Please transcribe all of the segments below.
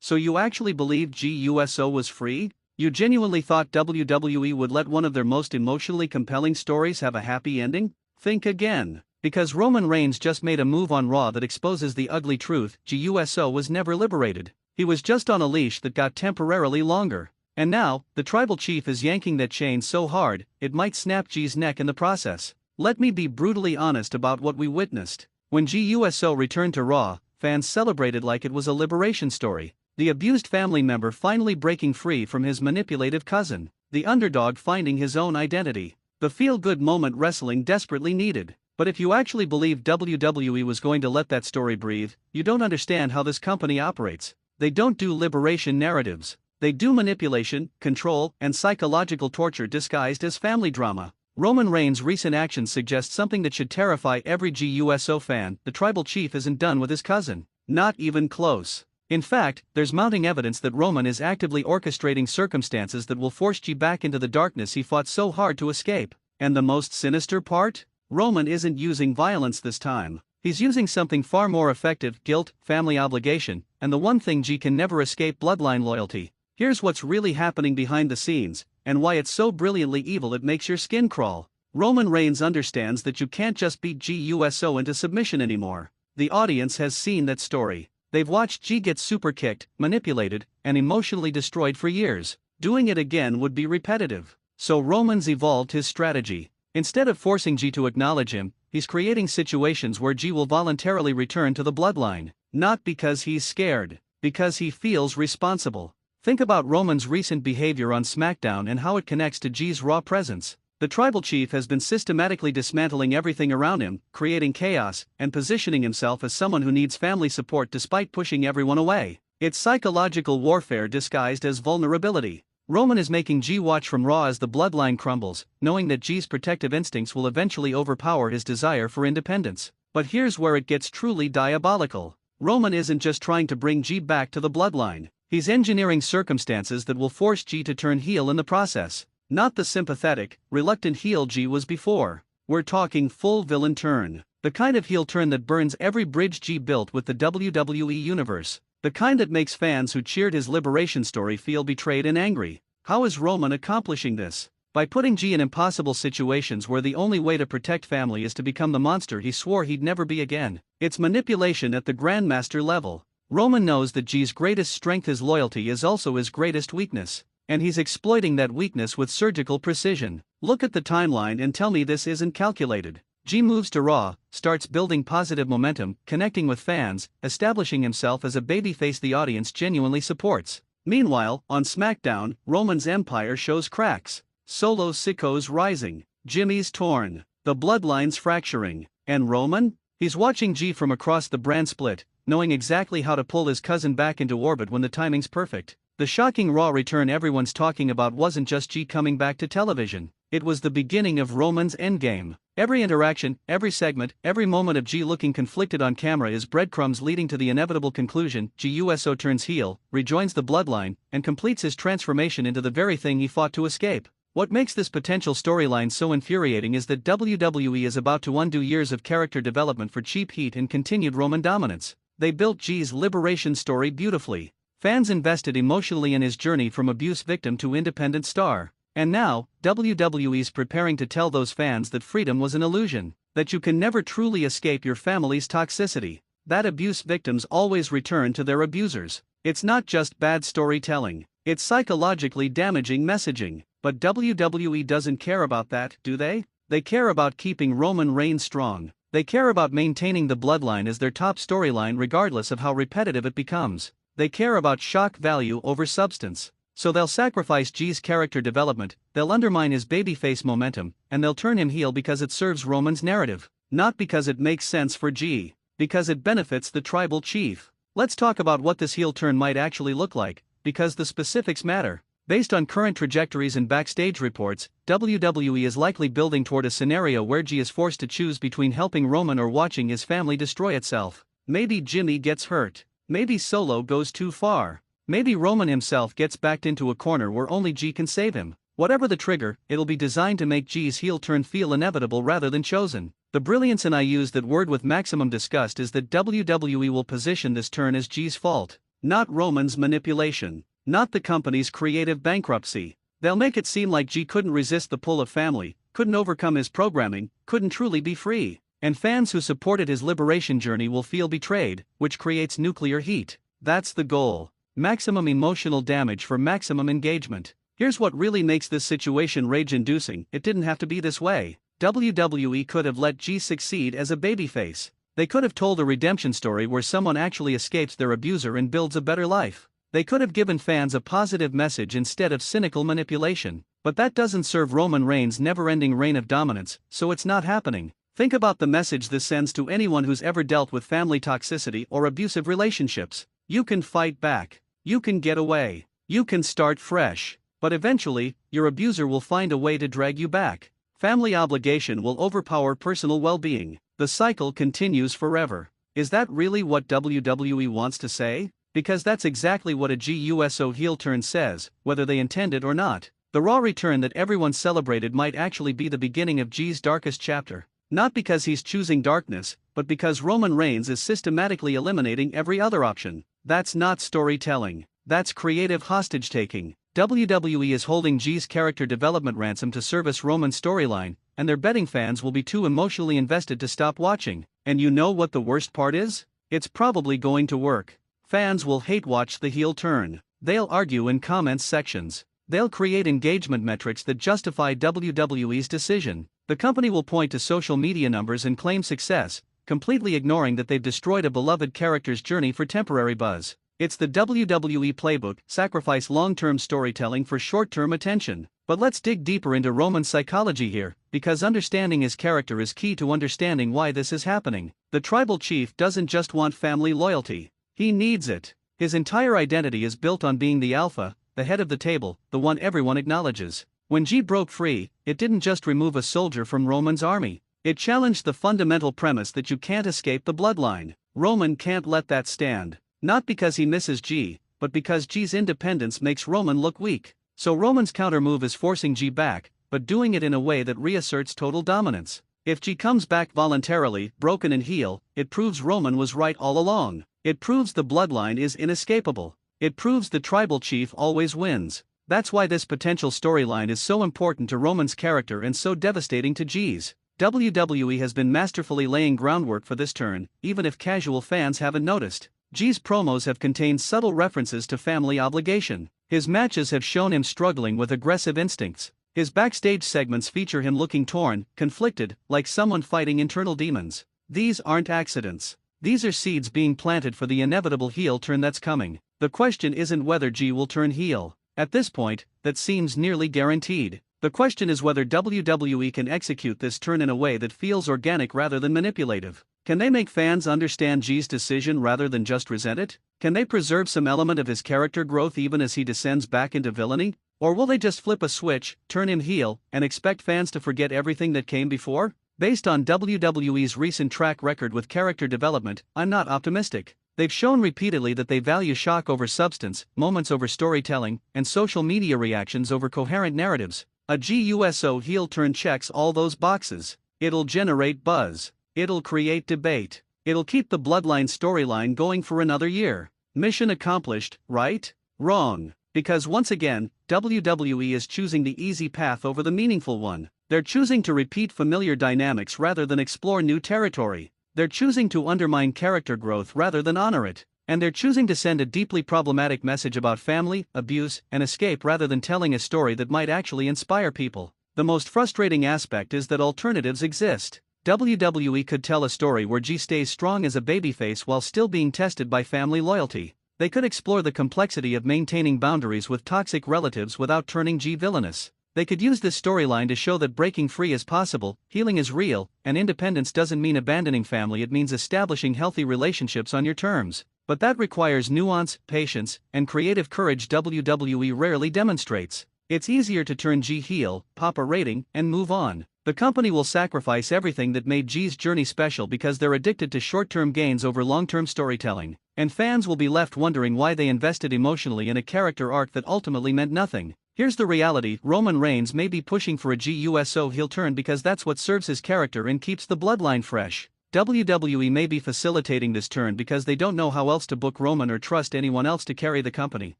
So you actually believed GUSO was free? You genuinely thought WWE would let one of their most emotionally compelling stories have a happy ending? Think again. Because Roman Reigns just made a move on Raw that exposes the ugly truth: GUSO was never liberated. He was just on a leash that got temporarily longer. And now, the tribal chief is yanking that chain so hard, it might snap G's neck in the process. Let me be brutally honest about what we witnessed. When GUSO returned to Raw, fans celebrated like it was a liberation story. The abused family member finally breaking free from his manipulative cousin. The underdog finding his own identity. The feel-good moment wrestling desperately needed. But if you actually believe WWE was going to let that story breathe, you don't understand how this company operates. They don't do liberation narratives. They do manipulation, control, and psychological torture disguised as family drama. Roman Reigns' recent actions suggest something that should terrify every GUSO fan: the tribal chief isn't done with his cousin. Not even close. In fact, there's mounting evidence that Roman is actively orchestrating circumstances that will force G back into the darkness he fought so hard to escape. And the most sinister part? Roman isn't using violence this time. He's using something far more effective: guilt, family obligation, and the one thing G can never escape: bloodline loyalty. Here's what's really happening behind the scenes, and why it's so brilliantly evil it makes your skin crawl. Roman Reigns understands that you can't just beat GUSO into submission anymore. The audience has seen that story. They've watched G get super kicked, manipulated, and emotionally destroyed for years. Doing it again would be repetitive. So Roman's evolved his strategy. Instead of forcing G to acknowledge him, he's creating situations where G will voluntarily return to the bloodline. Not because he's scared, because he feels responsible. Think about Roman's recent behavior on SmackDown and how it connects to G's Raw presence. The tribal chief has been systematically dismantling everything around him, creating chaos, and positioning himself as someone who needs family support despite pushing everyone away. It's psychological warfare disguised as vulnerability. Roman is making G watch from Raw as the bloodline crumbles, knowing that G's protective instincts will eventually overpower his desire for independence. But here's where it gets truly diabolical. Roman isn't just trying to bring G back to the bloodline. He's engineering circumstances that will force G to turn heel in the process. Not the sympathetic, reluctant heel G was before. We're talking full villain turn. The kind of heel turn that burns every bridge G built with the WWE Universe. The kind that makes fans who cheered his liberation story feel betrayed and angry. How is Roman accomplishing this? By putting G in impossible situations where the only way to protect family is to become the monster he swore he'd never be again. It's manipulation at the Grandmaster level. Roman knows that G's greatest strength, his loyalty, is also his greatest weakness. And he's exploiting that weakness with surgical precision. Look at the timeline and tell me this isn't calculated. G moves to Raw, starts building positive momentum, connecting with fans, establishing himself as a babyface the audience genuinely supports. Meanwhile, on SmackDown, Roman's empire shows cracks. Solo Siko's rising, Jimmy's torn, the bloodlines fracturing, and Roman? He's watching G from across the brand split, knowing exactly how to pull his cousin back into orbit when the timing's perfect. The shocking Raw return everyone's talking about wasn't just G coming back to television. It was the beginning of Roman's endgame. Every interaction, every segment, every moment of G looking conflicted on camera is breadcrumbs leading to the inevitable conclusion: GUSO turns heel, rejoins the bloodline, and completes his transformation into the very thing he fought to escape. What makes this potential storyline so infuriating is that WWE is about to undo years of character development for cheap heat and continued Roman dominance. They built G's liberation story beautifully. Fans invested emotionally in his journey from abuse victim to independent star. And now, WWE's preparing to tell those fans that freedom was an illusion, that you can never truly escape your family's toxicity, that abuse victims always return to their abusers. It's not just bad storytelling, it's psychologically damaging messaging. But WWE doesn't care about that, do they? They care about keeping Roman Reigns strong. They care about maintaining the bloodline as their top storyline regardless of how repetitive it becomes. They care about shock value over substance. So they'll sacrifice G's character development, they'll undermine his babyface momentum, and they'll turn him heel because it serves Roman's narrative. Not because it makes sense for G. Because it benefits the tribal chief. Let's talk about what this heel turn might actually look like, because the specifics matter. Based on current trajectories and backstage reports, WWE is likely building toward a scenario where G is forced to choose between helping Roman or watching his family destroy itself. Maybe Jimmy gets hurt. Maybe Solo goes too far. Maybe Roman himself gets backed into a corner where only G can save him. Whatever the trigger, it'll be designed to make G's heel turn feel inevitable rather than chosen. The brilliance, and I use that word with maximum disgust, is that WWE will position this turn as G's fault. not Roman's manipulation, not the company's creative bankruptcy. They'll make it seem like G couldn't resist the pull of family, couldn't overcome his programming, couldn't truly be free. And fans who supported his liberation journey will feel betrayed, which creates nuclear heat. That's the goal. Maximum emotional damage for maximum engagement. Here's what really makes this situation rage-inducing: it didn't have to be this way. WWE could have let G succeed as a babyface. They could have told a redemption story where someone actually escapes their abuser and builds a better life. They could have given fans a positive message instead of cynical manipulation. But that doesn't serve Roman Reigns' never-ending reign of dominance, so it's not happening. Think about the message this sends to anyone who's ever dealt with family toxicity or abusive relationships. You can fight back. You can get away. You can start fresh. But eventually, your abuser will find a way to drag you back. Family obligation will overpower personal well-being. The cycle continues forever. Is that really what WWE wants to say? Because that's exactly what a GUSO heel turn says, whether they intend it or not. The Raw return that everyone celebrated might actually be the beginning of G's darkest chapter. Not because he's choosing darkness, but because Roman Reigns is systematically eliminating every other option. That's not storytelling. That's creative hostage-taking. WWE is holding G's character development ransom to service Roman's storyline, and their betting fans will be too emotionally invested to stop watching. And you know what the worst part is? It's probably going to work. Fans will hate-watch the heel turn. They'll argue in comments sections. They'll create engagement metrics that justify WWE's decision. The company will point to social media numbers and claim success, completely ignoring that they've destroyed a beloved character's journey for temporary buzz. It's the WWE playbook: sacrifice long-term storytelling for short-term attention. But let's dig deeper into Roman's psychology here, because understanding his character is key to understanding why this is happening. The tribal chief doesn't just want family loyalty. He needs it. His entire identity is built on being the alpha, the head of the table, the one everyone acknowledges. When G broke free, it didn't just remove a soldier from Roman's army. It challenged the fundamental premise that you can't escape the bloodline. Roman can't let that stand. Not because he misses G, but because G's independence makes Roman look weak. So Roman's countermove is forcing G back, but doing it in a way that reasserts total dominance. If G comes back voluntarily, broken and heel, it proves Roman was right all along. It proves the bloodline is inescapable. It proves the tribal chief always wins. That's why this potential storyline is so important to Roman's character and so devastating to G's. WWE has been masterfully laying groundwork for this turn, even if casual fans haven't noticed. G's promos have contained subtle references to family obligation. His matches have shown him struggling with aggressive instincts. His backstage segments feature him looking torn, conflicted, like someone fighting internal demons. These aren't accidents. These are seeds being planted for the inevitable heel turn that's coming. The question isn't whether G will turn heel. At this point, that seems nearly guaranteed. The question is whether WWE can execute this turn in a way that feels organic rather than manipulative. Can they make fans understand G's decision rather than just resent it? Can they preserve some element of his character growth even as he descends back into villainy? Or will they just flip a switch, turn him heel, and expect fans to forget everything that came before? Based on WWE's recent track record with character development, I'm not optimistic. They've shown repeatedly that they value shock over substance, moments over storytelling, and social media reactions over coherent narratives. A GUSO heel turn checks all those boxes. It'll generate buzz. It'll create debate. It'll keep the bloodline storyline going for another year. Mission accomplished, right? Wrong. Because once again, WWE is choosing the easy path over the meaningful one. They're choosing to repeat familiar dynamics rather than explore new territory. They're choosing to undermine character growth rather than honor it. And they're choosing to send a deeply problematic message about family, abuse, and escape rather than telling a story that might actually inspire people. The most frustrating aspect is that alternatives exist. WWE could tell a story where G stays strong as a babyface while still being tested by family loyalty. They could explore the complexity of maintaining boundaries with toxic relatives without turning G villainous. They could use this storyline to show that breaking free is possible, healing is real, and independence doesn't mean abandoning family, it means establishing healthy relationships on your terms. But that requires nuance, patience, and creative courage WWE rarely demonstrates. It's easier to turn G heel, pop a rating, and move on. The company will sacrifice everything that made G's journey special because they're addicted to short-term gains over long-term storytelling. And fans will be left wondering why they invested emotionally in a character arc that ultimately meant nothing. Here's the reality: Roman Reigns may be pushing for a GUSO heel turn because that's what serves his character and keeps the bloodline fresh. WWE may be facilitating this turn because they don't know how else to book Roman or trust anyone else to carry the company.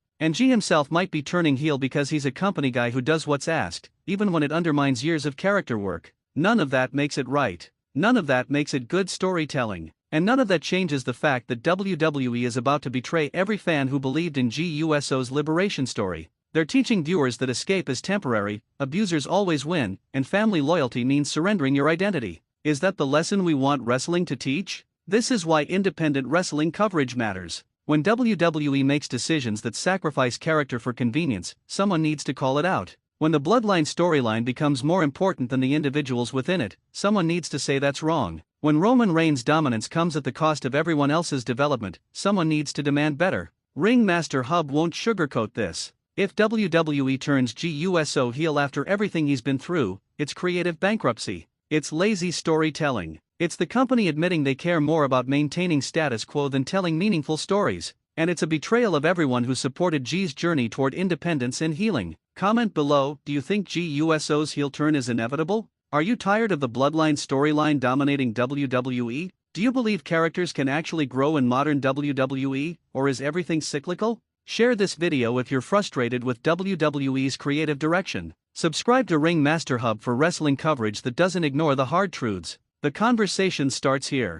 And G himself might be turning heel because he's a company guy who does what's asked, even when it undermines years of character work. None of that makes it right. None of that makes it good storytelling. And none of that changes the fact that WWE is about to betray every fan who believed in GUSO's liberation story. They're teaching viewers that escape is temporary, abusers always win, and family loyalty means surrendering your identity. Is that the lesson we want wrestling to teach? This is why independent wrestling coverage matters. When WWE makes decisions that sacrifice character for convenience, someone needs to call it out. When the bloodline storyline becomes more important than the individuals within it, someone needs to say that's wrong. When Roman Reigns' dominance comes at the cost of everyone else's development, someone needs to demand better. Ringmaster Hub won't sugarcoat this. If WWE turns GUSO heel after everything he's been through, it's creative bankruptcy. It's lazy storytelling. It's the company admitting they care more about maintaining status quo than telling meaningful stories. And it's a betrayal of everyone who supported G's journey toward independence and healing. Comment below, do you think GUSO's heel turn is inevitable? Are you tired of the bloodline storyline dominating WWE? Do you believe characters can actually grow in modern WWE, or is everything cyclical? Share this video if you're frustrated with WWE's creative direction. Subscribe to Ringmaster Hub for wrestling coverage that doesn't ignore the hard truths. The conversation starts here.